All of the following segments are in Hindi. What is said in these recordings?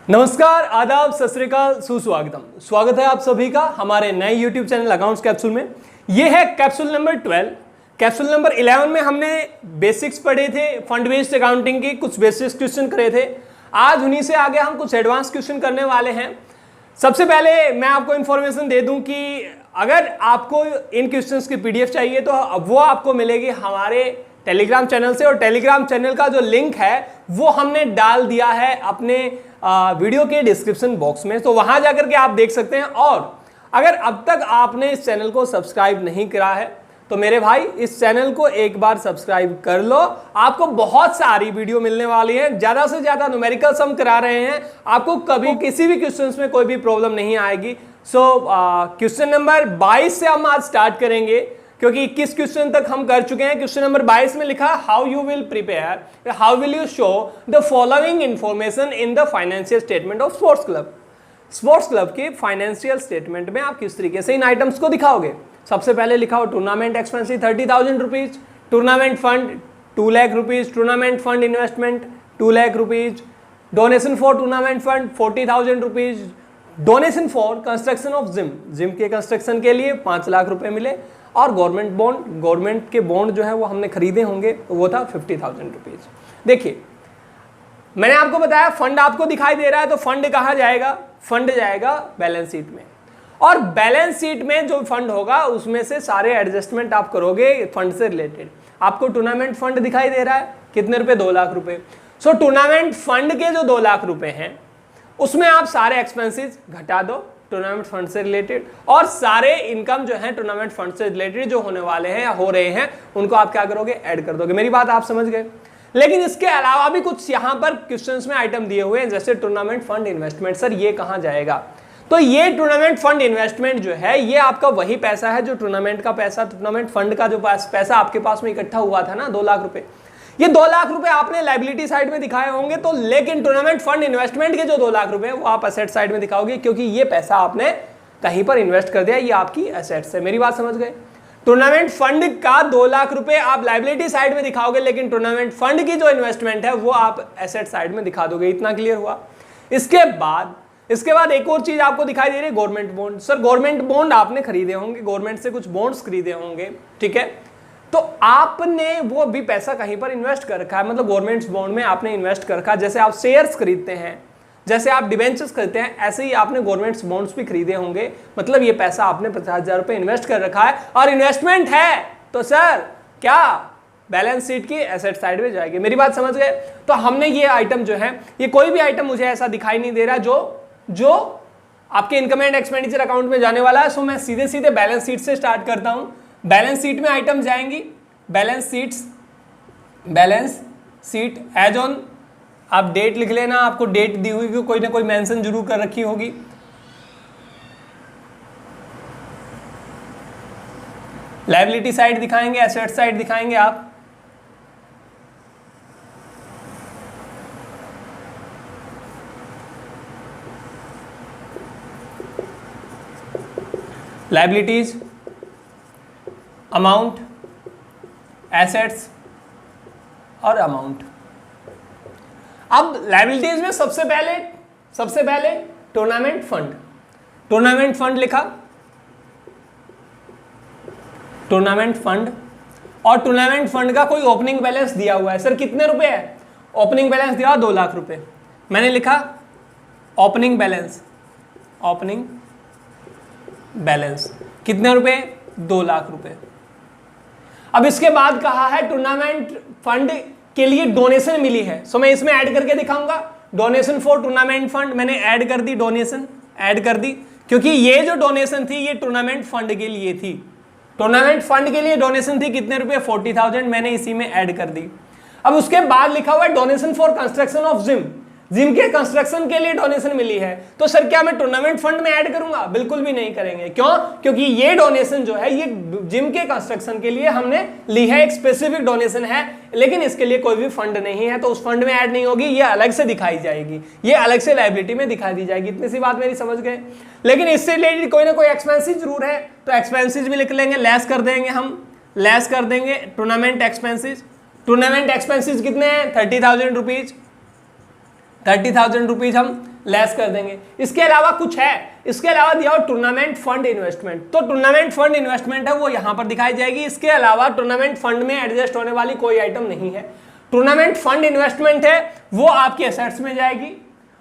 नमस्कार, आदाब, सत श्री अकाल, सुस्वागतम। स्वागत है आप सभी का हमारे नए YouTube चैनल अकाउंट्स कैप्सूल में। यह है कैप्सूल नंबर 12। कैप्सूल नंबर 11 में हमने बेसिक्स पढ़े थे, फंड बेस्ड अकाउंटिंग के कुछ बेसिक्स क्वेश्चन करे थे। आज उन्हीं से आगे हम कुछ एडवांस क्वेश्चन करने वाले हैं। सबसे पहले मैं आपको इन्फॉर्मेशन दे दूं कि अगर आपको इन क्वेश्चंस की PDF चाहिए तो वो आपको मिलेगी हमारे टेलीग्राम चैनल से, और टेलीग्राम चैनल का जो लिंक है वो हमने डाल दिया है अपने वीडियो के डिस्क्रिप्शन बॉक्स में, तो वहां जाकर के आप देख सकते हैं। और अगर अब तक आपने इस चैनल को सब्सक्राइब नहीं करा है तो मेरे भाई इस चैनल को एक बार सब्सक्राइब कर लो। आपको बहुत सारी वीडियो मिलने वाली है, ज्यादा से ज्यादा न्यूमेरिकल सम करा रहे हैं, आपको कभी किसी भी क्वेश्चंस में कोई भी प्रॉब्लम नहीं आएगी। सो क्वेश्चन नंबर 22 से हम आज स्टार्ट करेंगे, क्योंकि 21 क्वेश्चन तक हम कर चुके हैं। क्वेश्चन नंबर 22 में लिखा how you will prepare, how will you show the following information in the financial statement of sports club. Sports club के फाइनेंशियल स्टेटमेंट में आप किस तरीके से इन आइटम्स को दिखाओगे। सबसे पहले लिखा हो tournament expensive 30,000 rupees, tournament fund 2 lakh rupees, tournament fund investment 2 lakh rupees, donation for tournament fund 40,000 rupees, donation for construction of gym के कंस्ट्रक्शन के लिए 5 लाख रुपए मिले, और गवर्नमेंट बॉन्ड, गवर्नमेंट के बॉन्ड जो है वो हमने खरीदे होंगे तो वो था 50,000 रुपीज। देखिए मैंने आपको बताया फंड आपको दिखाई दे रहा है, तो फंड कहाँ जाएगा, फंड जाएगा बैलेंस शीट में, और बैलेंस शीट में जो फंड होगा उसमें से सारे एडजस्टमेंट आप करोगे फंड से रिलेटेड। आपको टूर्नामेंट फंड दिखाई दे रहा है, कितने रुपए, 2 लाख रुपए। सो टूर्नामेंट फंड के जो 2 लाख रुपए हैं उसमें आप सारे एक्सपेंसेस घटा दो टूर्नामेंट फंड से रिलेटेड, और सारे इनकम जो है टूर्नामेंट फंड से रिलेटेड जो होने वाले हैं या हो रहे हैं उनको आप क्या करोगे, ऐड कर दोगे। मेरी बात आप समझ गए। लेकिन इसके अलावा भी कुछ यहां पर क्वेश्चंस में आइटम दिए हुए हैं, जैसे टूर्नामेंट फंड इन्वेस्टमेंट। सर ये कहां जाएगा, तो ये टूर्नामेंट फंड इन्वेस्टमेंट जो है ये आपका वही पैसा है जो टूर्नामेंट का पैसा, टूर्नामेंट फंड का जो पैसा आपके पास में इकट्ठा हुआ था ना 2 लाख रुपए, ये 2 लाख रुपए आपने लायबिलिटी साइड में दिखाए होंगे, तो लेकिन टूर्नामेंट फंड इन्वेस्टमेंट के जो 2 लाख रुपए वो आप एसेट साइड में दिखाओगे, क्योंकि ये पैसा आपने कहीं पर इन्वेस्ट कर दिया, ये आपकी एसेट्स है। मेरी बात समझ गए। टूर्नामेंट फंड का 2 लाख रुपए आप लायबिलिटी साइड में दिखाओगे, लेकिन टूर्नामेंट फंड की जो इन्वेस्टमेंट है वो आप एसेट साइड में दिखा दोगे। इतना क्लियर हुआ। इसके बाद एक और चीज आपको दिखाई दे रही है, government bond. Sir government bond आपने खरीदे होंगे, गवर्नमेंट से कुछ बॉन्ड्स खरीदे होंगे, ठीक है, तो आपने वो भी पैसा कहीं पर इन्वेस्ट कर रखा है, मतलब गवर्नमेंट बॉन्ड में आपने इन्वेस्ट कर रखा है। जैसे आप शेयर्स खरीदते हैं, जैसे आप डिबेंचर्स खरीदते हैं, ऐसे ही आपने गवर्नमेंट बॉन्ड्स भी खरीदे होंगे, मतलब ये पैसा आपने 50,000 रुपए इन्वेस्ट कर रखा है, और इन्वेस्टमेंट है तो सर क्या बैलेंस शीट की एसेट साइड में जाएगी। मेरी बात समझ गए। तो हमने ये आइटम जो है, ये कोई भी आइटम मुझे ऐसा दिखाई नहीं दे रहा जो आपके इनकम एंड एक्सपेंडिचर अकाउंट में जाने वाला है। सो मैं सीधे बैलेंस शीट से स्टार्ट करता हूं। बैलेंस शीट में आइटम जाएंगी, बैलेंस शीट एज ऑन, आप डेट लिख लेना, आपको डेट दी हुई कोई ना कोई मेंशन जरूर कर रखी होगी। लायबिलिटी साइड दिखाएंगे, एसेट साइड दिखाएंगे आप। लायबिलिटीज, अमाउंट, एसेट्स और अमाउंट। अब लायबिलिटीज में सबसे पहले टूर्नामेंट फंड लिखा, टूर्नामेंट फंड, और टूर्नामेंट फंड का कोई ओपनिंग बैलेंस दिया हुआ है। सर कितने रुपए है, ओपनिंग बैलेंस दिया 2 लाख रुपए। मैंने लिखा ओपनिंग बैलेंस कितने रुपए, 2 लाख रुपए। अब इसके बाद कहा है टूर्नामेंट फंड के लिए डोनेशन मिली है, सो मैं इसमें ऐड करके दिखाऊंगा। डोनेशन फॉर टूर्नामेंट फंड मैंने ऐड कर दी, डोनेशन ऐड कर दी, क्योंकि ये जो डोनेशन थी ये टूर्नामेंट फंड के लिए थी। टूर्नामेंट फंड के लिए डोनेशन थी कितने रुपए, 40,000, मैंने इसी में ऐड कर दी। अब उसके बाद लिखा हुआ है donation for construction of gym के कंस्ट्रक्शन के लिए डोनेशन मिली है, तो सर क्या मैं टूर्नामेंट फंड में ऐड करूंगा, बिल्कुल भी नहीं करेंगे। क्यों, क्योंकि ये डोनेशन जो है ये जिम के कंस्ट्रक्शन के लिए हमने ली है, एक स्पेसिफिक डोनेशन है, लेकिन इसके लिए कोई भी फंड नहीं है, तो उस फंड में ऐड नहीं होगी, ये अलग से दिखाई जाएगी, ये अलग से लायबिलिटी में दिखाई दी जाएगी। इतनी सी बात मेरी समझ गए। लेकिन इससे रिलेटेड कोई ना कोई एक्सपेंसिस जरूर है, तो एक्सपेंसिस भी लिख लेंगे, लेस कर देंगे हम, लेस कर देंगे टूर्नामेंट एक्सपेंसिस। टूर्नामेंट एक्सपेंसिस कितने हैं, 30,000 रुपीज, 30,000 रुपीज हम लेस कर देंगे। इसके अलावा कुछ है, इसके अलावा दिया हो टूर्नामेंट फंड इन्वेस्टमेंट, तो टूर्नामेंट फंड इन्वेस्टमेंट है वो यहां पर दिखाई जाएगी। इसके अलावा टूर्नामेंट फंड में एडजस्ट होने वाली कोई आइटम नहीं है। टूर्नामेंट फंड इन्वेस्टमेंट है वो आपके एसेट्स में जाएगी,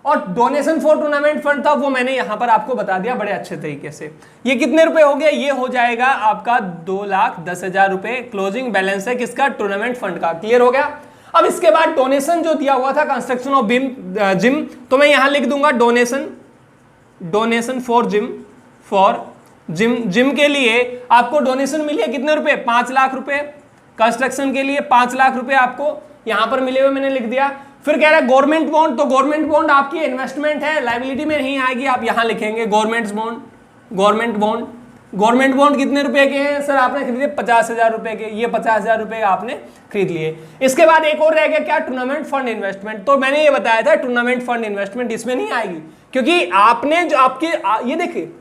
और डोनेशन फॉर टूर्नामेंट फंड था वो मैंने यहां पर आपको बता दिया बड़े अच्छे तरीके से। ये कितने रुपए हो गए, ये हो जाएगा आपका 2,10,000 रुपए क्लोजिंग बैलेंस है किसका, टूर्नामेंट फंड का। क्लियर हो गया। अब इसके बाद डोनेशन जो दिया हुआ था कंस्ट्रक्शन ऑफ जिम, तो मैं यहां लिख दूंगा डोनेशन फॉर जिम। जिम के लिए आपको डोनेशन मिली है कितने रुपए, 5 लाख रुपए। कंस्ट्रक्शन के लिए 5 लाख रुपए आपको यहां पर मिले हुए मैंने लिख दिया। फिर कह रहा है गवर्नमेंट बॉन्ड, तो गवर्नमेंट बॉन्ड आपकी इन्वेस्टमेंट है, लायबिलिटी में नहीं आएगी, आप यहां लिखेंगे गवर्नमेंट बॉन्ड कितने रुपए के हैं सर, आपने खरीदे 50,000 रुपए के, ये 50,000 रुपए आपने खरीद लिए। इसके बाद एक और रह गया क्या, टूर्नामेंट फंड इन्वेस्टमेंट। तो मैंने ये बताया था टूर्नामेंट फंड इन्वेस्टमेंट इसमें नहीं आएगी, क्योंकि आपने जो आपके ये देखिए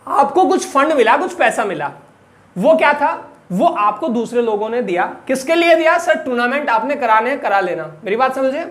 आपको कुछ फंड मिला, कुछ पैसा मिला, वो क्या था, वो आपको दूसरे लोगों ने दिया। किसके लिए दिया सर, टूर्नामेंट आपने करा लेना। मेरी बात समझे,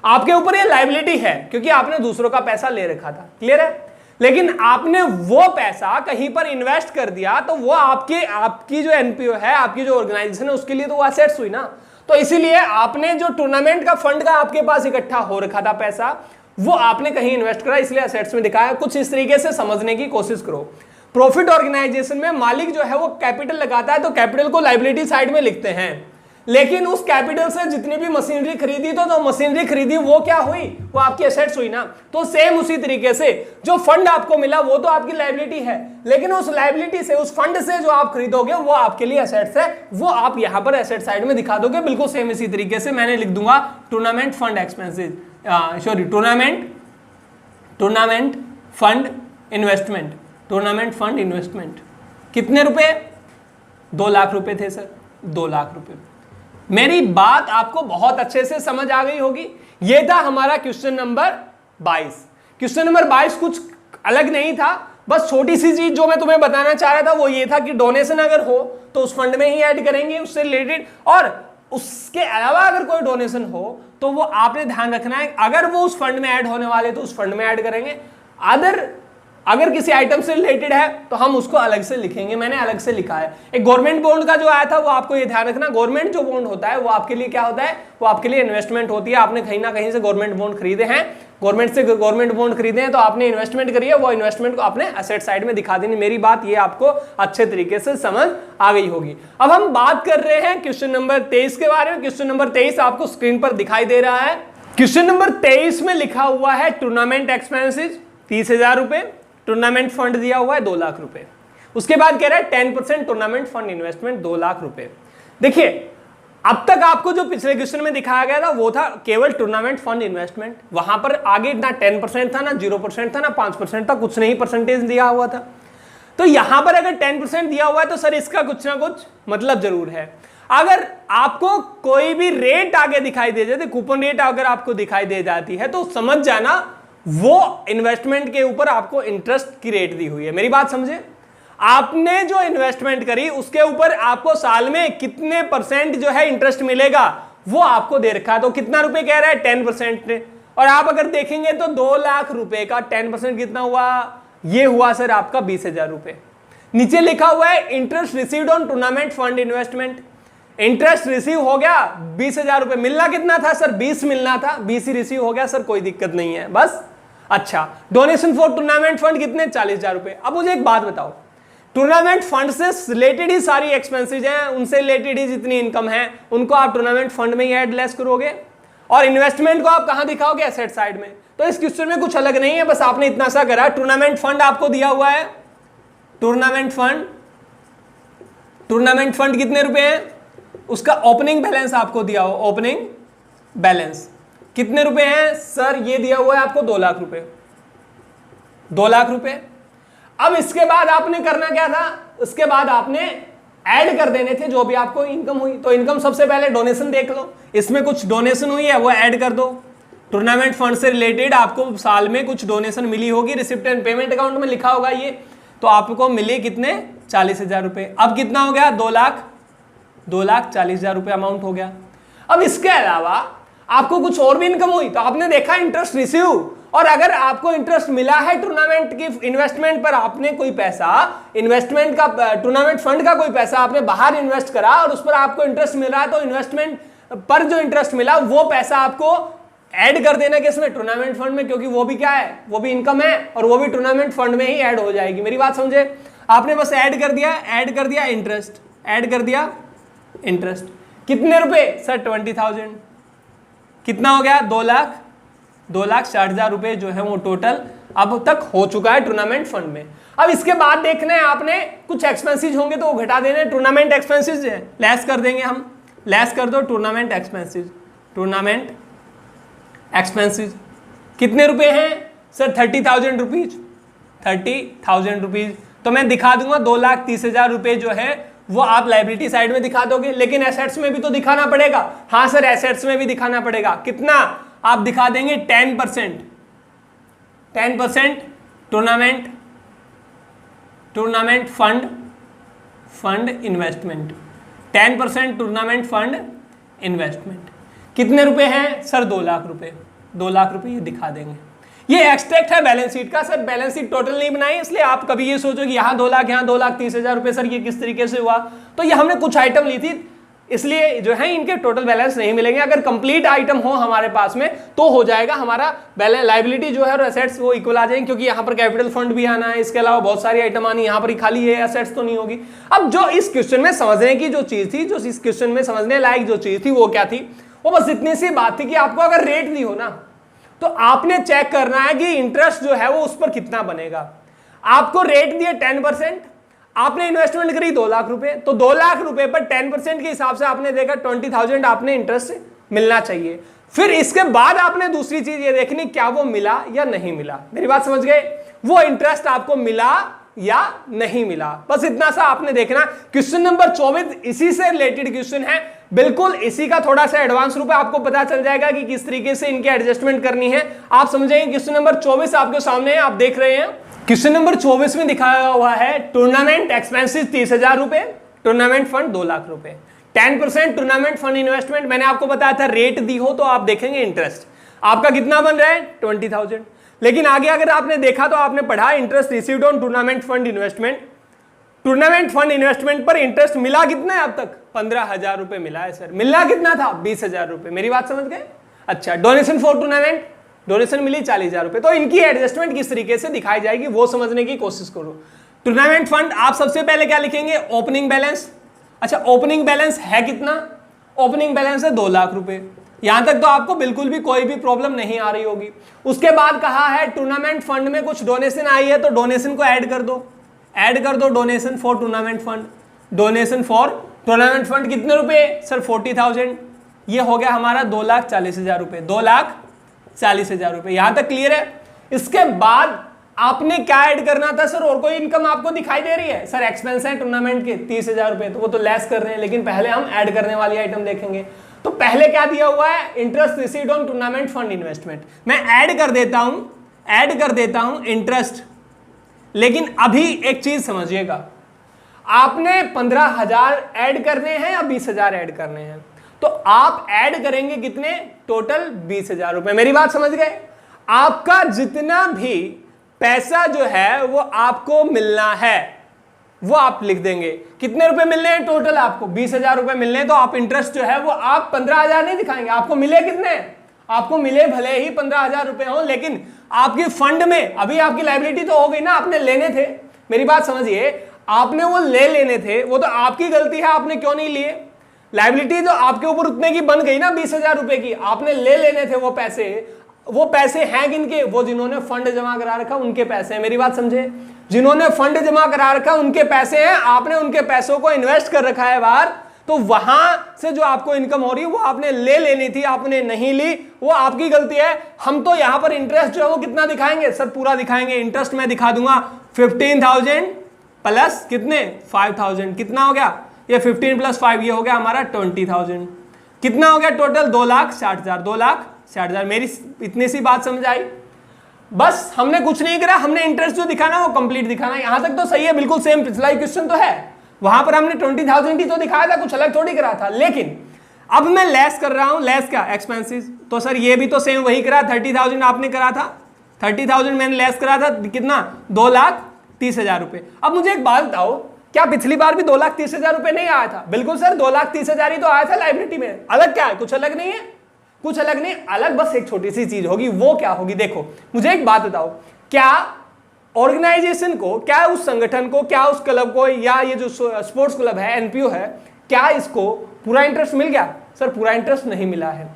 आपके ऊपर ये लायबिलिटी है क्योंकि आपने दूसरों का पैसा ले रखा था। क्लियर है। लेकिन आपने वो पैसा कहीं पर इन्वेस्ट कर दिया, तो वो आपकी जो एनपीओ है, आपकी जो ऑर्गेनाइजेशन है, उसके लिए तो वो एसेट्स हुई ना। तो इसीलिए आपने जो टूर्नामेंट का फंड का आपके पास इकट्ठा हो रखा था पैसा, वो आपने कहीं इन्वेस्ट करा, इसलिए एसेट्स में दिखाया। कुछ इस तरीके से समझने की कोशिश करो। प्रॉफिट ऑर्गेनाइजेशन में मालिक जो है वो कैपिटल लगाता है, तो कैपिटल को लायबिलिटी साइड में लिखते हैं, लेकिन उस कैपिटल से जितनी भी मशीनरी खरीदी, तो मशीनरी खरीदी वो क्या हुई, वो आपकी एसेट्स हुई ना। तो सेम उसी तरीके से जो फंड आपको मिला वो तो आपकी लायबिलिटी है, लेकिन उस लायबिलिटी से, उस फंड से जो आप खरीदोगे वो आपके लिए एसेट्स है, वो आप यहां पर एसेट साइड में दिखा दोगे। बिल्कुल सेम इसी तरीके से मैंने लिख दूंगा tournament fund expenses, sorry tournament fund investment कितने रुपए, 2 लाख रुपए थे सर, 2 लाख रुपए। मेरी बात आपको बहुत अच्छे से समझ आ गई होगी। यह था हमारा क्वेश्चन नंबर 22। क्वेश्चन नंबर 22 कुछ अलग नहीं था, बस छोटी सी चीज जो मैं तुम्हें बताना चाह रहा था वो ये था कि डोनेशन अगर हो तो उस फंड में ही ऐड करेंगे उससे रिलेटेड, और उसके अलावा अगर कोई डोनेशन हो तो वो आपने ध्यान रखना है, अगर वो उस फंड में ऐड होने वाले तो उस फंड में ऐड करेंगे, अगर किसी आइटम से रिलेटेड है तो हम उसको अलग से लिखेंगे। मैंने अलग से लिखा है। एक गवर्नमेंट बॉन्ड का जो आया था वो आपको ये ध्यान रखना, गवर्नमेंट जो बॉन्ड होता है वो आपके लिए क्या होता है, वो आपके लिए इन्वेस्टमेंट होती है। आपने कहीं ना कहीं से गवर्नमेंट बॉन्ड खरीदे हैं, गवर्नमेंट बॉन्ड खरीदे हैं, तो आपने इन्वेस्टमेंट करी है, वो इन्वेस्टमेंट को आपने एसेट साइड में दिखा देनी। मेरी बात ये आपको अच्छे तरीके से समझ आ गई होगी। अब हम बात कर रहे हैं क्वेश्चन नंबर 23 के बारे में। क्वेश्चन नंबर 23 आपको स्क्रीन पर दिखाई दे रहा है। क्वेश्चन नंबर 23 में लिखा हुआ है टूर्नामेंट एक्सपेंसेस 30,000 रुपए, टूर्नामेंट फंड दिया हुआ है 2 लाख रुपए। उसके बाद कह रहा है 10% टूर्नामेंट फंड इन्वेस्टमेंट 2 लाख रुपए। देखिए अब तक आपको जो पिछले क्वेश्चन में दिखाया गया था वो था केवल टूर्नामेंट फंड इन्वेस्टमेंट, वहां पर आगे ना 10% था, ना 0% था, ना 5% था, कुछ नहीं परसेंटेज दिया हुआ था। तो यहां पर अगर 10% दिया हुआ है तो सर इसका कुछ ना कुछ मतलब जरूर है। अगर आपको कोई भी रेट आगे दिखाई दे जाती, कूपन रेट अगर आपको दिखाई दे जाती है, तो समझ जाना वो इन्वेस्टमेंट के ऊपर आपको इंटरेस्ट की रेट दी हुई है। मेरी बात समझे, आपने जो इन्वेस्टमेंट करी उसके ऊपर आपको साल में कितने % जो है इंटरेस्ट मिलेगा वो आपको दे रखा है। तो कितना रुपए कह रहा है, 10%। और आप अगर देखेंगे तो 2 लाख रुपए का 10% कितना हुआ, ये हुआ सर आपका 20,000 रुपए। नीचे लिखा हुआ है interest received on tournament fund investment, interest receive हो गया 20,000 रुपए। मिलना कितना था सर, 20 मिलना था, 20 ही रिसीव हो गया सर, कोई दिक्कत नहीं है बस। अच्छा, डोनेशन फॉर टूर्नामेंट फंड कितने, 40,000 रुपए। अब मुझे एक बात बताओ, टूर्नामेंट फंड से रिलेटेड ही सारी एक्सपेंसेज हैं, उनसे रिलेटेड ही जितनी इनकम है उनको आप टूर्नामेंट फंड में ही ऐड लेस करोगे, और इन्वेस्टमेंट को आप कहां दिखाओगे, एसेट साइड में। तो इस क्वेश्चन में कुछ अलग नहीं है, बस आपने इतना सा करा, टूर्नामेंट फंड आपको दिया हुआ है, टूर्नामेंट फंड कितने रुपए है, उसका ओपनिंग बैलेंस आपको दिया हो, ओपनिंग बैलेंस कितने रुपए हैं सर, ये दिया हुआ है आपको 2 लाख रुपए, 2 लाख रुपए। अब इसके बाद आपने करना क्या था, इसके बाद आपने ऐड कर देने थे जो भी आपको इनकम हुई। तो इनकम सबसे पहले डोनेशन देख लो, इसमें कुछ डोनेशन हुई है वो ऐड कर दो। टूर्नामेंट फंड से रिलेटेड आपको साल में कुछ डोनेशन मिली होगी, रिसिप्ट एंड पेमेंट अकाउंट में लिखा होगा ये, तो आपको मिले कितने, 40,000 रुपए। अब कितना हो गया, 2,40,000 रुपए अमाउंट हो गया। अब इसके अलावा आपको कुछ और भी इनकम हुई, तो आपने देखा इंटरेस्ट रिसीव और अगर आपको इंटरेस्ट मिला है टूर्नामेंट की इन्वेस्टमेंट पर, आपने कोई पैसा इन्वेस्टमेंट का, टूर्नामेंट फंड का कोई पैसा आपने बाहर इन्वेस्ट करा और उस पर आपको इंटरेस्ट मिल रहा है, तो इन्वेस्टमेंट पर जो इंटरेस्ट मिला वो पैसा आपको ऐड कर देना किसमें, टूर्नामेंट फंड में, क्योंकि वो भी क्या है, वो भी इनकम है और वो भी टूर्नामेंट फंड में ही ऐड हो जाएगी। मेरी बात समझे? आपने बस ऐड कर दिया इंटरेस्ट, ऐड कर दिया इंटरेस्ट। कितने रुपए सर? 20,000। कितना हो गया? 2,60,000 रुपए जो है वो टोटल अब तक हो चुका है टूर्नामेंट फंड में। अब इसके बाद देखना है आपने कुछ एक्सपेंसेस होंगे तो वो घटा देने, टूर्नामेंट एक्सपेंसेस है लेस कर देंगे हम, लेस कर दो टूर्नामेंट एक्सपेंसेस। टूर्नामेंट एक्सपेंसेस कितने रुपए हैं सर? 30,000 रुपीज। 30,000 रुपीज तो मैं दिखा दूंगा 2,30,000 रुपए जो है वो आप लायबिलिटी साइड में दिखा दोगे, लेकिन एसेट्स में भी तो दिखाना पड़ेगा। हाँ सर, एसेट्स में भी दिखाना पड़ेगा। कितना आप दिखा देंगे? 10%। 10% tournament fund investment. 10% tournament fund investment. कितने रुपए हैं सर? 2 लाख रुपए। 2 लाख रुपए ये दिखा देंगे। ये एक्सट्रैक्ट है बैलेंस शीट का। सर बैलेंस शीट टोटल नहीं बनाई, इसलिए आप कभी ये सोचो कि यहाँ 2 लाख, यहाँ 2,30,000 रुपए, सर ये किस तरीके से हुआ? तो ये हमने कुछ आइटम ली थी, इसलिए जो है इनके टोटल बैलेंस नहीं मिलेंगे। अगर कंप्लीट आइटम हो हमारे पास में तो हो जाएगा हमारा बैलेंस, लायबिलिटी जो है और एसेट्स वो इक्वल आ जाएंगे, क्योंकि यहाँ पर कैपिटल फंड भी आना है, इसके अलावा बहुत सारी आइटम आनी है। यहाँ पर ही खाली ये एसेट्स तो नहीं होगी। अब जो इस क्वेश्चन में समझने की जो चीज थी, जो इस क्वेश्चन में समझने लायक जो चीज थी वो क्या थी? वो बस इतनी सी बात थी कि आपको अगर रेट दी हो ना तो आपने चेक करना है कि इंटरेस्ट जो है वो उस पर कितना बनेगा। आपको रेट दिए 10%, आपने इन्वेस्टमेंट करी 2 लाख रुपए, तो 2 लाख रुपए पर 10% के हिसाब से आपने देखा 20,000 आपने इंटरेस्ट मिलना चाहिए। फिर इसके बाद आपने दूसरी चीज ये देखनी क्या वो मिला या नहीं मिला। मेरी बात समझ गए? वो इंटरेस्ट आपको मिला या नहीं मिला, बस इतना सा आपने देखना। क्वेश्चन नंबर 24 इसी से रिलेटेड क्वेश्चन है, बिल्कुल इसी का थोड़ा सा एडवांस रूप है, आपको पता चल जाएगा कि किस तरीके से इनके एडजस्टमेंट करनी है। आप समझेंगे। क्वेश्चन नंबर 24 आपके सामने है, आप देख रहे हैं। क्वेश्चन नंबर 24 में दिखाया हुआ है टूर्नामेंट एक्सपेंसेस 30,000 रुपए, टूर्नामेंट फंड 2 लाख रुपए, 10% टूर्नामेंट फंड इन्वेस्टमेंट। मैंने आपको बताया था रेट दी हो तो आप देखेंगे इंटरेस्ट आपका कितना बन रहा है? 20,000। लेकिन आगे अगर आपने देखा तो आपने पढ़ा interest received on tournament fund investment. Tournament fund investment पर इंटरेस्ट मिला कितना है अब तक? 15,000 रुपए मिला है सर। मिलना कितना था? 20,000 रुपए। मेरी बात समझ गए? अच्छा, डोनेशन फॉर टूर्नामेंट, डोनेशन मिली 40,000 रुपए। तो इनकी एडजस्टमेंट किस तरीके से दिखाई जाएगी वो समझने की कोशिश करो। टूर्नामेंट फंड आप सबसे पहले क्या लिखेंगे? Opening balance. अच्छा, ओपनिंग बैलेंस है कितना? ओपनिंग बैलेंस है 2 लाख रुपए। यहां तक तो आपको बिल्कुल भी कोई भी प्रॉब्लम नहीं आ रही होगी। उसके बाद कहा है टूर्नामेंट फंड में कुछ डोनेशन आई है तो डोनेशन को ऐड कर दो, ऐड कर दो donation for tournament fund. Donation for tournament fund कितने रुपए सर? 40,000। ये हो गया हमारा 2,40,000 रुपए, 2,40,000 रुपए। यहां तक क्लियर है? इसके बाद आपने क्या ऐड करना था सर? और कोई इनकम आपको दिखाई दे रही है? सर एक्सपेंस है टूर्नामेंट के 30,000 रुपए, तो वो तो लेस कर रहे हैं, लेकिन पहले हम ऐड करने वाली आइटम देखेंगे। तो पहले क्या दिया हुआ है? Interest received on tournament fund investment. मैं ऐड कर देता हूं इंटरेस्ट। लेकिन अभी एक चीज समझिएगा, आपने 15,000 ऐड करने हैं या 20,000 ऐड करने हैं? तो आप ऐड करेंगे कितने? टोटल 20,000 रुपए। मेरी बात समझ गए? आपका जितना भी पैसा जो है वो आपको मिलना है वो आप लिख देंगे। कितने रुपए मिलने हैं टोटल? आपको 20,000 रुपए मिलने हैं। तो आप इंटरेस्ट जो है वो आप 15,000 नहीं दिखाएंगे, आपको मिले कितने? आपको मिले भले ही 15,000 रुपए हो, लेकिन आपकी फंड में अभी आपकी लायबिलिटी तो हो गई ना, आपने लेने थे। मेरी बात समझिए, आपने वो ले लेने थे, वो तो आपकी गलती है, आपने क्यों नहीं लिए? लायबिलिटी तो आपके ऊपर उतने की बन गई ना 20,000 रुपए की, आपने ले लेने थे वो पैसे। वो पैसे हैं किनके? वो जिन्होंने फंड जमा करा रखा उनके पैसे हैं। मेरी बात समझे? जिन्होंने फंड जमा करा रखा उनके पैसे हैं, आपने उनके पैसों को इन्वेस्ट कर रखा है बाहर, तो वहां से जो आपको इनकम हो रही है वो आपने ले लेनी थी, आपने नहीं ली, वो आपकी गलती है। हम तो यहां पर इंटरेस्ट जो है वो कितना दिखाएंगे सर? पूरा दिखाएंगे। इंटरेस्ट मैं दिखा दूंगा 15,000 प्लस कितने? 5,000। कितना हो गया? ये 15 + 5 ये हो गया हमारा 20,000। कितना हो गया टोटल? 2,60,000। 2,60,000। मेरी इतनी सी बात समझ आई? बस हमने कुछ नहीं करा, हमने इंटरेस्ट जो दिखाना वो कंप्लीट दिखाना। यहां तक तो सही है, बिल्कुल सेम पिछला ही क्वेश्चन तो है, वहां पर हमने 20,000 ही तो दिखाया था, कुछ अलग थोड़ी करा था। लेकिन अब मैं लेस कर रहा हूं। लेस क्या? एक्सपेंसेस। तो सर ये भी तो सेम वही करा, 30,000 आपने करा था, 30,000 मैंने लेस करा था, कितना, 2,30,000 रुपए। अब मुझे एक बात बताओ, क्या पिछली बार भी 2,30,000 रुपए नहीं आया था? बिल्कुल सर, 2,30,000 ही तो आया था लाइबिलिटी में। अलग क्या है? कुछ अलग नहीं है, कुछ अलग नहीं, अलग बस एक छोटी सी चीज होगी। वो क्या होगी? देखो मुझे एक बात बताओ, क्या ऑर्गेनाइजेशन को, क्या उस संगठन को, क्या उस क्लब को, या ये जो स्पोर्ट्स क्लब है, एनपीओ है, क्या इसको पूरा इंटरेस्ट मिल गया? सर पूरा इंटरेस्ट नहीं मिला है,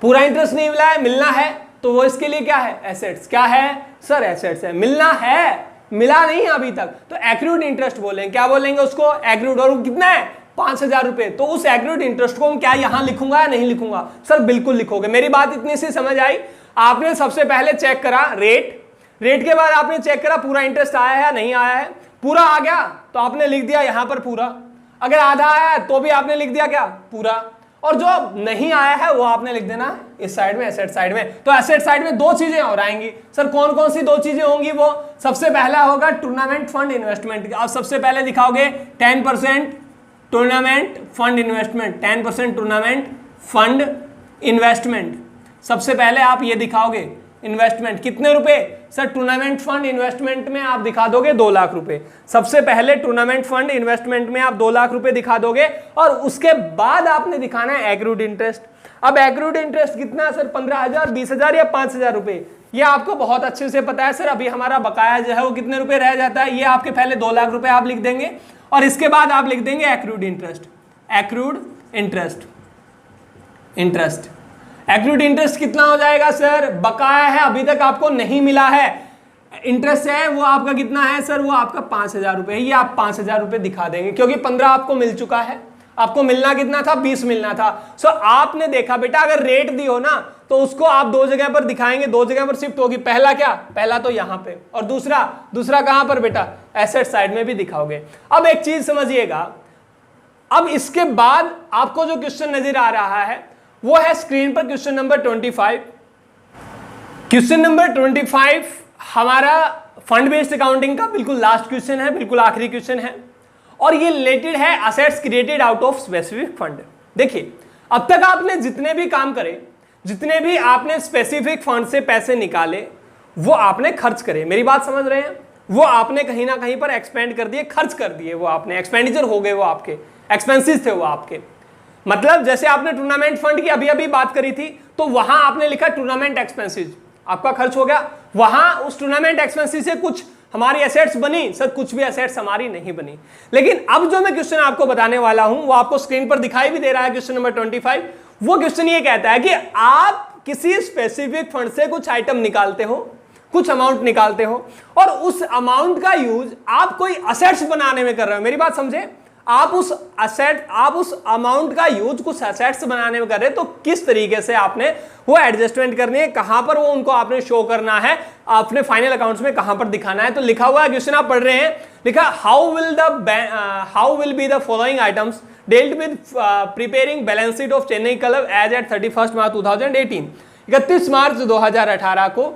पूरा इंटरेस्ट नहीं मिला है। मिलना है तो वो इसके लिए क्या है? एसेट्स। क्या है सर? एसेट्स है। मिलना है, मिला नहीं अभी तक, तो एक्रूड इंटरेस्ट बोलेंगे। क्या बोलेंगे उसको? एक्रूड। और कितना है? 5,000 रुपए। तो उस एक्रूड इंटरेस्ट को क्या यहां लिखूंगा या नहीं लिखूंगा? सर बिल्कुल लिखोगे। मेरी बात इतनी सी समझ आई? आपने सबसे पहले चेक करा रेट, रेट के बाद आपने चेक करा पूरा इंटरेस्ट आया है या नहीं आया है। पूरा आ गया तो आपने लिख दिया यहां पर पूरा, अगर आधा आया है तो भी आपने लिख दिया क्या? पूरा। और जो नहीं आया है वो आपने लिख देना इस साइड में, एसेट साइड में। तो एसेट साइड में दो चीजें और आएंगी। सर कौन कौन सी दो चीजें होंगी? वो सबसे पहला होगा टूर्नामेंट फंड इन्वेस्टमेंट। आप सबसे पहले दिखाओगे 10% tournament fund investment, 10% tournament fund investment. सबसे पहले आप ये दिखाओगे इन्वेस्टमेंट। कितने रुपए? सर टूर्नामेंट फंड इन्वेस्टमेंट में आप दिखा दोगे 2 लाख रुपए। सबसे पहले टूर्नामेंट फंड इन्वेस्टमेंट में आप 2 लाख रुपए दिखा दोगे, और उसके बाद आपने दिखाना है एक्रूड इंटरेस्ट। अब एक्रूड इंटरेस्ट कितना है सर? 15,000, 20,000 या 5,000 रुपए? ये आपको बहुत अच्छे से पता है सर। अभी हमारा बकाया जो है वो कितने रुपए रह जाता है? ये आपके पहले 2 लाख रुपए आप लिख देंगे, और इसके बाद आप लिख देंगे accrued interest. Accrued interest, interest, accrued interest कितना हो जाएगा सर? बकाया है, अभी तक आपको नहीं मिला है, इंटरेस्ट है वो आपका कितना है सर? वो आपका 5,000 रुपए है। ये आप 5,000 रुपए दिखा देंगे, क्योंकि 15 आपको मिल चुका है। आपको मिलना कितना था? 20 मिलना था। सो आपने देखा बेटा, अगर रेट दी हो ना तो उसको आप 2 जगह पर दिखाएंगे, 2 जगह पर शिफ्ट होगी। पहला क्या? पहला तो यहां पे, और दूसरा कहां पर बेटा? एसेट साइड में भी दिखाओगे। अब एक चीज समझिएगा, अब इसके बाद आपको जो क्वेश्चन नजर आ रहा है वो है स्क्रीन पर क्वेश्चन नंबर 25। क्वेश्चन नंबर 25 हमारा फंड बेस्ड अकाउंटिंग का बिल्कुल लास्ट क्वेश्चन है, बिल्कुल आखिरी क्वेश्चन है, और ये रिलेटेड है assets created out of specific fund. देखिए अब तक आपने जितने भी काम करे, जितने भी आपने स्पेसिफिक फंड से पैसे निकाले, वो आपने खर्च करे। मेरी बात समझ रहे हैं? वो आपने कहीं ना कहीं पर एक्सपेंड कर दिए, खर्च कर दिए, वो आपने एक्सपेंडिचर हो गए, वो आपके एक्सपेंसेस थे वो आपके। मतलब जैसे आपने टूर्नामेंट फंड की अभी अभी बात करी थी, तो वहां आपने लिखा टूर्नामेंट एक्सपेंसेस, आपका खर्च हो गया। वहां उस टूर्नामेंट एक्सपेंसेस से कुछ हमारी एसेट्स बनी सर? कुछ भी एसेट्स हमारी नहीं बनी। लेकिन अब जो मैं क्वेश्चन आपको बताने वाला हूं वो आपको स्क्रीन पर दिखाई भी दे रहा है, क्वेश्चन नंबर 25। वो क्वेश्चन ये कहता है कि आप किसी स्पेसिफिक फंड से कुछ आइटम निकालते हो, कुछ अमाउंट निकालते हो, और उस अमाउंट का यूज आप कोई असेट्स बनाने में कर रहे हो। मेरी बात समझे? आप उस अमाउंट का यूज कुछ असेट्स बनाने में कर रहे हैं, तो किस तरीके से आपने वो एडजस्टमेंट करनी है, कहां पर वो उनको आपने शो करना है, आपने फाइनल अकाउंट्स में कहां पर दिखाना है। तो लिखा हुआ है, क्वेश्चन आप पढ़ रहे हैं, लिखा how will be the following items dealt with preparing balance sheet of Chennai club as at 31 मार्च 2018। 31 मार्च 2018 को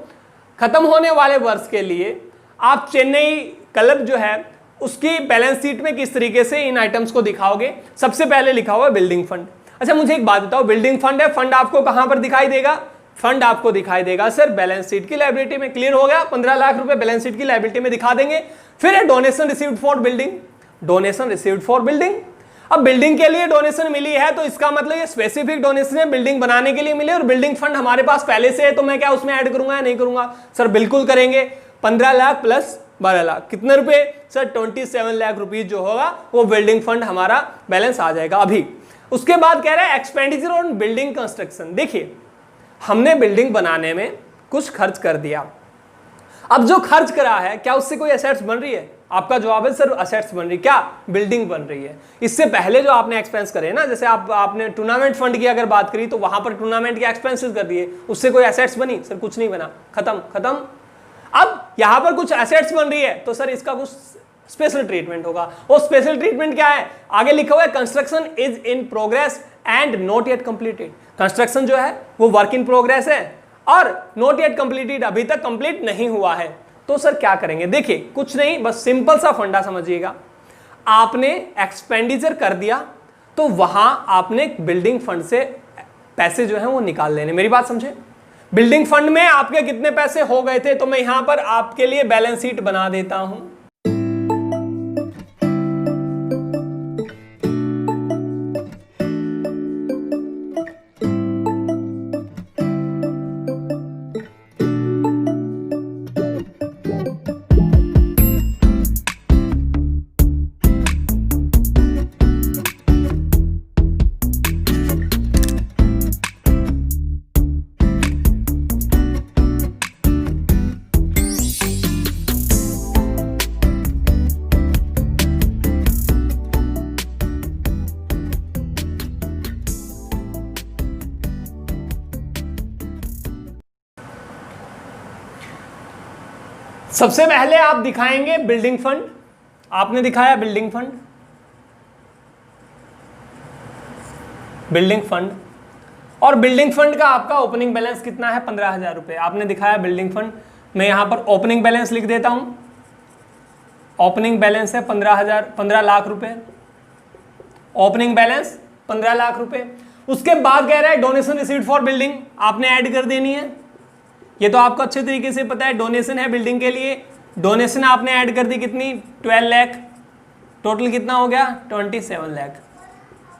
खत्म होने वाले वर्ष के लिए आप चेन्नई क्लब जो है उसकी बैलेंस शीट में किस तरीके से इन आइटम्स को दिखाओगे। सबसे पहले लिखा हुआ है बिल्डिंग फंड। अच्छा मुझे एक बात बताओ, बिल्डिंग फंड है, फंड आपको कहां पर दिखाई देगा? फंड आपको दिखाई देगा सर बैलेंस शीट की लायबिलिटी में। क्लियर हो गया? 15 लाख रुपए बैलेंस शीट की लायबिलिटी में दिखा देंगे। फिर है donation received for building, donation received for building. अब बिल्डिंग के लिए डोनेशन मिली है तो इसका मतलब ये स्पेसिफिक डोनेशन है, बिल्डिंग बनाने के लिए मिले, और बिल्डिंग फंड हमारे पास पहले से है, तो मैं क्या उसमें ऐड करूंगा या नहीं करूंगा? सर बिल्कुल करेंगे। 15 लाख प्लस 12 लाख कितने रुपए सर? 27 लाख रुपीज जो होगा वो बिल्डिंग फंड हमारा बैलेंस आ जाएगा अभी। उसके बाद कह रहा है एक्सपेंडिचर ऑन बिल्डिंग कंस्ट्रक्शन। देखिए हमने बिल्डिंग बनाने में कुछ खर्च कर दिया, अब जो खर्च करा है क्या उससे कोई एसेट्स बन रही है? आपका जवाब है सर एसेट्स बन रही। क्या? बिल्डिंग बन रही है। इससे पहले जो आपने एक्सपेंस करे ना, जैसे आपने टूर्नामेंट फंड की अगर बात करी तो वहां पर टूर्नामेंट के एक्सपेंसेस कर दिए, उससे कोई एसेट्स बनी? सर कुछ नहीं बना, खत्म खत्म। अब यहां पर कुछ एसेट्स बन रही है तो सर इसका कुछ स्पेशल ट्रीटमेंट होगा। वो स्पेशल ट्रीटमेंट क्या है? आगे लिखा हुआ है construction is in progress and not yet completed. Construction जो है वो वर्क इन प्रोग्रेस है और नॉट येट कंप्लीटेड, अभी तक कंप्लीट नहीं हुआ है। तो सर क्या करेंगे? देखिए कुछ नहीं, बस सिंपल सा फंडा समझिएगा। आपने एक्सपेंडिचर कर दिया तो वहां आपने बिल्डिंग फंड से पैसे जो है वो निकाल लेने। मेरी बात समझे? बिल्डिंग फंड में आपके कितने पैसे हो गए थे, तो मैं यहां पर आपके लिए बैलेंस शीट बना देता हूं। सबसे पहले आप दिखाएंगे बिल्डिंग फंड, आपने दिखाया बिल्डिंग फंड, बिल्डिंग फंड, और बिल्डिंग फंड का आपका ओपनिंग बैलेंस कितना है, 15,000 रुपए। आपने दिखाया बिल्डिंग फंड, मैं यहां पर ओपनिंग बैलेंस लिख देता हूं। ओपनिंग बैलेंस है 15 लाख रुपए, ओपनिंग बैलेंस 15 लाख रुपए। उसके बाद कह रहा है डोनेशन रिसीव्ड फॉर बिल्डिंग, आपने ऐड कर देनी है। ये तो आपको अच्छे तरीके से पता है, डोनेशन है बिल्डिंग के लिए, डोनेशन आपने ऐड कर दी कितनी, 12 लाख। टोटल कितना हो गया, 27 लाख।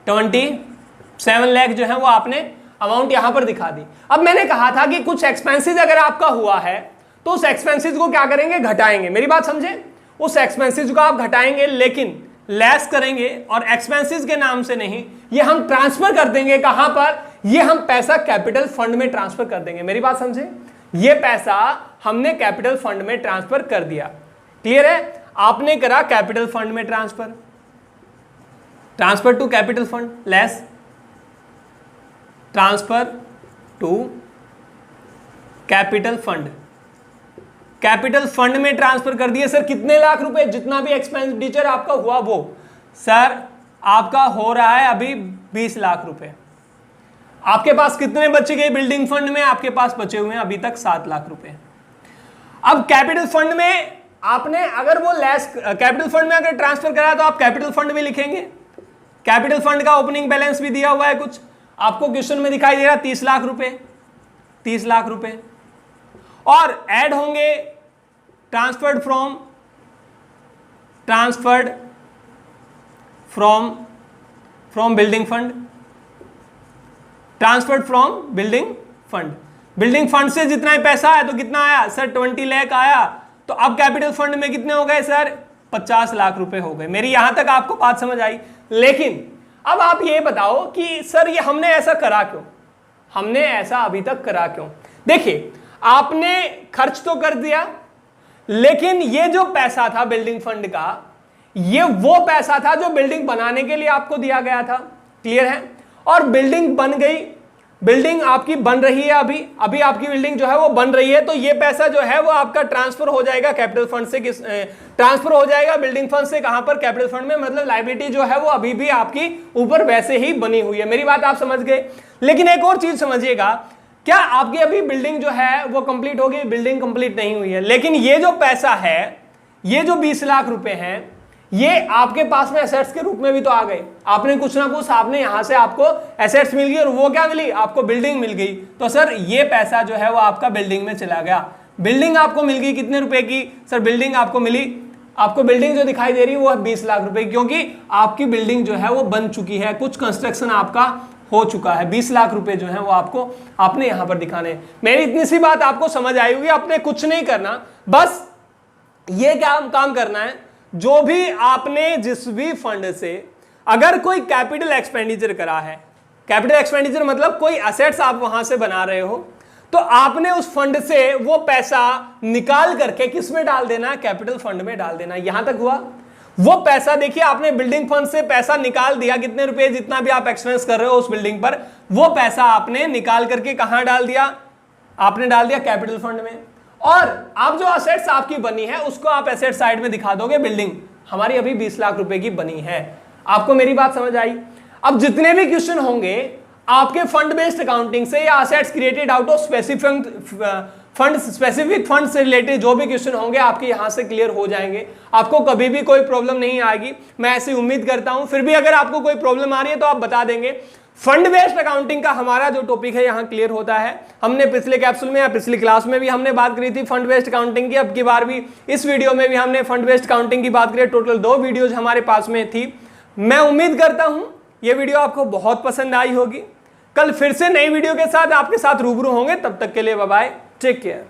27 लाख जो है वो आपने अमाउंट यहां पर दिखा दी। अब मैंने कहा था कि कुछ एक्सपेंसेस अगर आपका हुआ है तो उस एक्सपेंसेस को क्या करेंगे, घटाएंगे। मेरी बात समझे, उस एक्सपेंसेस को आप घटाएंगे लेकिन लेस करेंगे, और एक्सपेंसेस के नाम से नहीं, ये हम ट्रांसफर कर देंगे। कहां पर, ये हम पैसा कैपिटल फंड में ट्रांसफर कर देंगे। मेरी बात समझे, ये पैसा हमने कैपिटल फंड में ट्रांसफर कर दिया। क्लियर है, आपने करा कैपिटल फंड में transfer, transfer to capital fund, less transfer to capital fund, capital fund में ट्रांसफर कर दिए। सर कितने लाख रुपए, जितना भी एक्सपेंडिचर आपका हुआ वो, सर आपका हो रहा है अभी 20 लाख रुपए। आपके पास कितने बचे गए बिल्डिंग फंड में, आपके पास बचे हुए हैं अभी तक 7 लाख रुपए। अब कैपिटल फंड में आपने अगर वो लेस, कैपिटल फंड में अगर ट्रांसफर करा तो आप कैपिटल फंड भी लिखेंगे। कैपिटल फंड का ओपनिंग बैलेंस भी दिया हुआ है, कुछ आपको क्वेश्चन में दिखाई दे रहा 30 लाख रुपए, 30 लाख रुपए, और ऐड होंगे transferred from building fund, transferred from building fund. Building fund से जितना ही पैसा आया तो कितना आया सर, 20 लाख आया। तो अब कैपिटल फंड में कितने हो गए सर, 50 लाख रुपए हो गए। मेरी यहां तक आपको बात समझ आई। लेकिन अब आप ये बताओ कि सर ये हमने ऐसा करा क्यों, हमने ऐसा अभी तक करा क्यों। देखिए, आपने खर्च तो कर दिया, लेकिन ये जो पैसा था बिल्डिंग फंड का, ये वो पैसा था जो बिल्डिंग बनाने के लिए आपको दिया गया था। क्लियर है, और बिल्डिंग बन गई, बिल्डिंग आपकी बन रही है, अभी आपकी बिल्डिंग जो है वो बन रही है। तो ये पैसा जो है वो आपका ट्रांसफर हो जाएगा कैपिटल फंड से, ट्रांसफर हो जाएगा बिल्डिंग फंड से कहां पर, कैपिटल फंड में। मतलब लायबिलिटी जो है वो अभी भी आपकी ऊपर वैसे ही बनी हुई है। मेरी बात आप समझ गए। लेकिन एक और चीज समझिएगा, क्या आपकी अभी बिल्डिंग जो है वो कंप्लीट होगी, बिल्डिंग कंप्लीट नहीं हुई है। लेकिन ये जो पैसा है, ये जो 20 लाख रुपए हैं, ये आपके पास में एसेट्स के रूप में भी तो आ गए। आपने कुछ ना कुछ, आपने यहां से आपको एसेट्स मिल गई, और वो क्या मिली, आपको बिल्डिंग मिल गई। तो सर ये पैसा जो है वो आपका बिल्डिंग में चला गया। बिल्डिंग आपको मिल गई कितने रुपए की, सर बिल्डिंग आपको मिली, आपको बिल्डिंग जो दिखाई दे रही है वो है 20 लाख रुपए, क्योंकि आपकी बिल्डिंग जो है वो बन चुकी है, कुछ कंस्ट्रक्शन आपका हो चुका है। 20 लाख रुपए जो है वो आपको, आपने यहां पर दिखाने हैं। मेरी इतनी सी बात आपको समझ आई होगी। आपने कुछ नहीं करना, बस ये क्या काम करना है, जो भी आपने जिस भी फंड से अगर कोई कैपिटल एक्सपेंडिचर करा है, कैपिटल एक्सपेंडिचर मतलब कोई असेट्स आप वहां से बना रहे हो, तो आपने उस फंड से वो पैसा निकाल करके किस में डाल देना, कैपिटल फंड में डाल देना। यहां तक हुआ। वो पैसा देखिए, आपने बिल्डिंग फंड से पैसा निकाल दिया, कितने रुपए, जितना भी आप एक्सपेंस कर रहे हो उस बिल्डिंग पर, वो पैसा आपने निकाल करके कहां डाल दिया, आपने डाल दिया कैपिटल फंड में। और आप जो असेट्स आपकी बनी है उसको आप एसेट साइड में दिखा दोगे, बिल्डिंग हमारी अभी 20 लाख रुपए की बनी है। आपको मेरी बात समझ आई। अब जितने भी क्वेश्चन होंगे आपके फंड बेस्ड अकाउंटिंग से, या assets created out of specific fund से रिलेटेड जो भी क्वेश्चन होंगे आपके यहां से क्लियर हो जाएंगे। आपको कभी भी कोई प्रॉब्लम नहीं आएगी, मैं ऐसी उम्मीद करता हूं। फिर भी अगर आपको कोई प्रॉब्लम आ रही है तो आप बता देंगे। फंड बेस्ड अकाउंटिंग का हमारा जो टॉपिक है यहाँ क्लियर होता है। हमने पिछले कैप्सूल में या पिछली क्लास में भी हमने बात करी थी फंड बेस्ड अकाउंटिंग की, अब की बार भी इस वीडियो में भी हमने फंड बेस्ड अकाउंटिंग की बात करी। टोटल 2 वीडियोज हमारे पास में थी। मैं उम्मीद करता हूं ये वीडियो आपको बहुत पसंद आई होगी। कल फिर से नई वीडियो के साथ आपके साथ रूबरू होंगे, तब तक के लिए बाय बाय, टेक केयर।